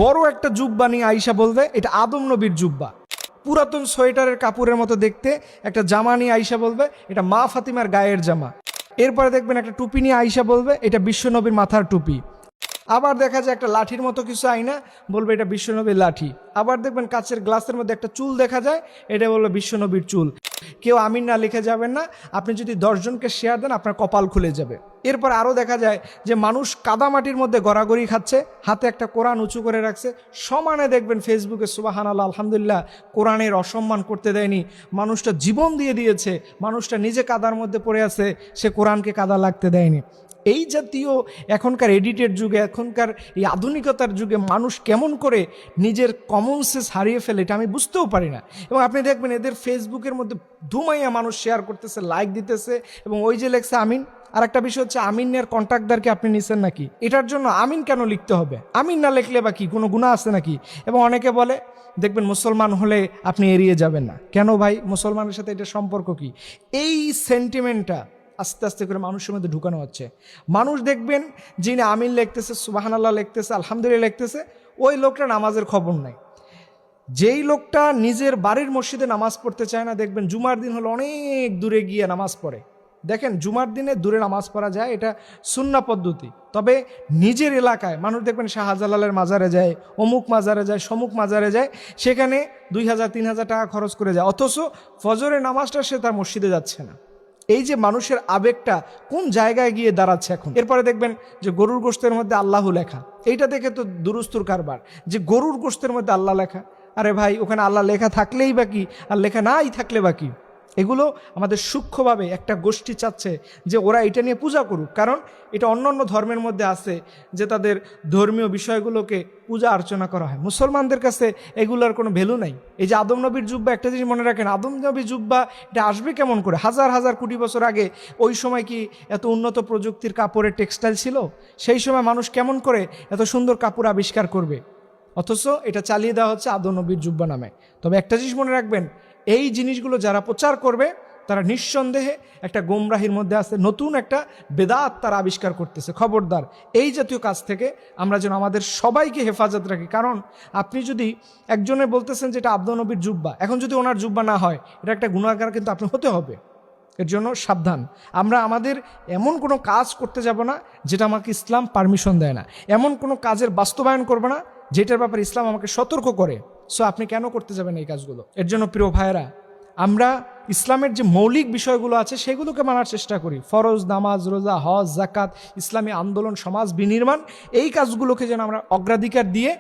বড় একটা জুব্বা নিয়ে আয়েশা বলবে এটা আদম নবীর জুব্বা। পুরাতন সোয়েটারের কাপড়ের মতো দেখতে একটা জামা নিয়ে আয়েশা বলবে এটা মা ফাতিমার গায়ের জামা। এরপরে দেখবেন একটা টুপি নিয়ে আয়েশা বলবে এটা বিশ্বনবীর মাথার টুপি। আবার দেখা যায় একটা লাঠির মতো কিছু আইনা বলবে এটা বিশ্বনবীর লাঠি। আবার দেখবেন কাচের গ্লাসের মধ্যে একটা চুল দেখা যায়, এটা বলবে বিশ্বনবীর চুল। কেউ আমিন না লিখে যাবেন না, আপনি যদি 10 জনকে শেয়ার দেন আপনার কপাল খুলে যাবে। এরপর আরও দেখা যায় যে মানুষ কাদামাটির মধ্যে গড়াগড়ি খাচ্ছে, হাতে একটা কোরআন উঁচু করে রাখছে, সমানে দেখবেন ফেসবুকে সুবহানাল্লাহ আলহামদুলিল্লাহ কোরআনের অসম্মান করতে দেয়নি। মানুষটা জীবন দিয়ে দিয়েছে, মানুষটা নিজে কাদার মধ্যে পড়ে আছে, সে কোরআনকে কাদা লাগতে দেয়নি। এই জাতীয় এখনকার এডিটের যুগে, এখনকার এই আধুনিকতার যুগে মানুষ কেমন করে নিজের কমন সেন্স হারিয়ে ফেলে এটা আমি বুঝতেও পারি না। এবং আপনি দেখবেন এদের ফেসবুকের মধ্যে ধুমাইয়া মানুষ শেয়ার করতেছে, লাইক দিতেছে, এবং ওই যে লেখছে আমিন। আর একটা বিষয় হচ্ছে আমিনের কন্ট্রাক্টদারকে আপনি নিছেন নাকি? এটার জন্য আমিন কেন লিখতে হবে? আমিন না লিখলে বা কি কোনো গুনাহ আছে নাকি? এবং অনেকে বলে দেখবেন মুসলমান হলে আপনি এড়িয়ে যাবেন না। কেন ভাই, মুসলমানের সাথে এটা সম্পর্ক কি? এই সেন্টিমেন্টটা আস্তে আস্তে করে মানুষের মধ্যে ঢুকানো হচ্ছে। মানুষ দেখবেন যিনি আমিন লিখতেছে, সুবহানাল্লাহ লিখতেছে, আলহামদুলিল্লাহ লিখতেছে, ওই লোকটা নামাজের খবর নাই। যেই লোকটা নিজের বাড়ির মসজিদে নামাজ পড়তে চায় না, দেখবেন জুমার দিন হলো অনেক দূরে গিয়ে নামাজ পড়ে। দেখেন জুমার দিনে দূরে নামাজ পড়া যায়, এটা সুন্নাহ পদ্ধতি। তবে নিজের এলাকায় মানুষ দেখবেন শাহজালালের মাজারে যায়, অমুক মাজারে যায়, সমুক মাজারে যায়, সেখানে 2000-3000 টাকা খরচ করে যায়, অথচ ফজরের নামাজটা সে তার মসজিদে যাচ্ছে না। এই যে মানুষের আবেগটা কোন জায়গায় গিয়ে দাঁড়াচ্ছে এখন। এরপরে দেখবেন যে গরুর গোশতের মধ্যে আল্লাহ লেখা, এইটা দেখে তো দুরুস্তুর কারবার, যে গরুর গোশতের মধ্যে আল্লাহ লেখা। আরে ভাই, ওখানে আল্লাহ লেখা থাকলেই বা কি, আর লেখা নাই থাকলে বা কি? এগুলো আমাদের সূক্ষ্মভাবে একটা গোষ্ঠী চাচ্ছে যে ওরা এটা নিয়ে পূজা করুক, কারণ এটা অন্য অন্য ধর্মের মধ্যে আছে যে তাদের ধর্মীয় বিষয়গুলোকে পূজা অর্চনা করা হয়। মুসলমানদের কাছে এগুলোর কোনো ভ্যালু নাই। এই যে আদম নবীর জুব্বা, একটা জিনিস মনে রাখেন, আদম নবীর জুব্বা এটা আসবে কেমন করে? হাজার হাজার কোটি বছর আগে। ওই সময় কি এত উন্নত প্রযুক্তির কাপড়ের টেক্সটাইল ছিল? সেই সময় মানুষ কেমন করে এত সুন্দর কাপড় আবিষ্কার করবে? অথচ এটা চালিয়ে দেওয়া হচ্ছে আদম নবীর জুব্বা নামে। তবে একটা জিনিস মনে রাখবেন, এই জিনিসগুলো যারা প্রচার করবে তারা নিঃসন্দেহে একটা গোমরাহির মধ্যে আছে, নতুন একটা বেদাত তারা আবিষ্কার করতেছে। খবরদার, এই জাতীয় কাজ থেকে আমরা যেন আমাদের সবাইকে হেফাজত রাখি। কারণ আপনি যদি একজনে বলতেছেন যে এটা আদম নবীর জুব্বা, এখন যদি ওনার জুব্বা না হয়, এটা একটা গুনাহগার কিন্তু আপনি হতে হবে। এর জন্য সাবধান। আমরা আমাদের এমন কোনো কাজ করতে যাব না যেটা আমাকে ইসলাম পারমিশন দেয় না, এমন কোনো কাজের বাস্তবায়ন করবো না যেটার ব্যাপারে ইসলাম আমাকে সতর্ক করে। সো আপনি কেন করতে যাবেন এই কাজগুলো? এর জন্য প্রিয় ভাইয়েরা, আমরা ইসলামের যে মৌলিক বিষয়গুলো আছে সেগুলোকে মানার চেষ্টা করি। ফরজ, নামাজ, রোজা, হজ, যাকাত, ইসলামী আন্দোলন, সমাজ বিনির্মাণ, এই কাজগুলোকে যেন আমরা অগ্রাধিকার দিয়ে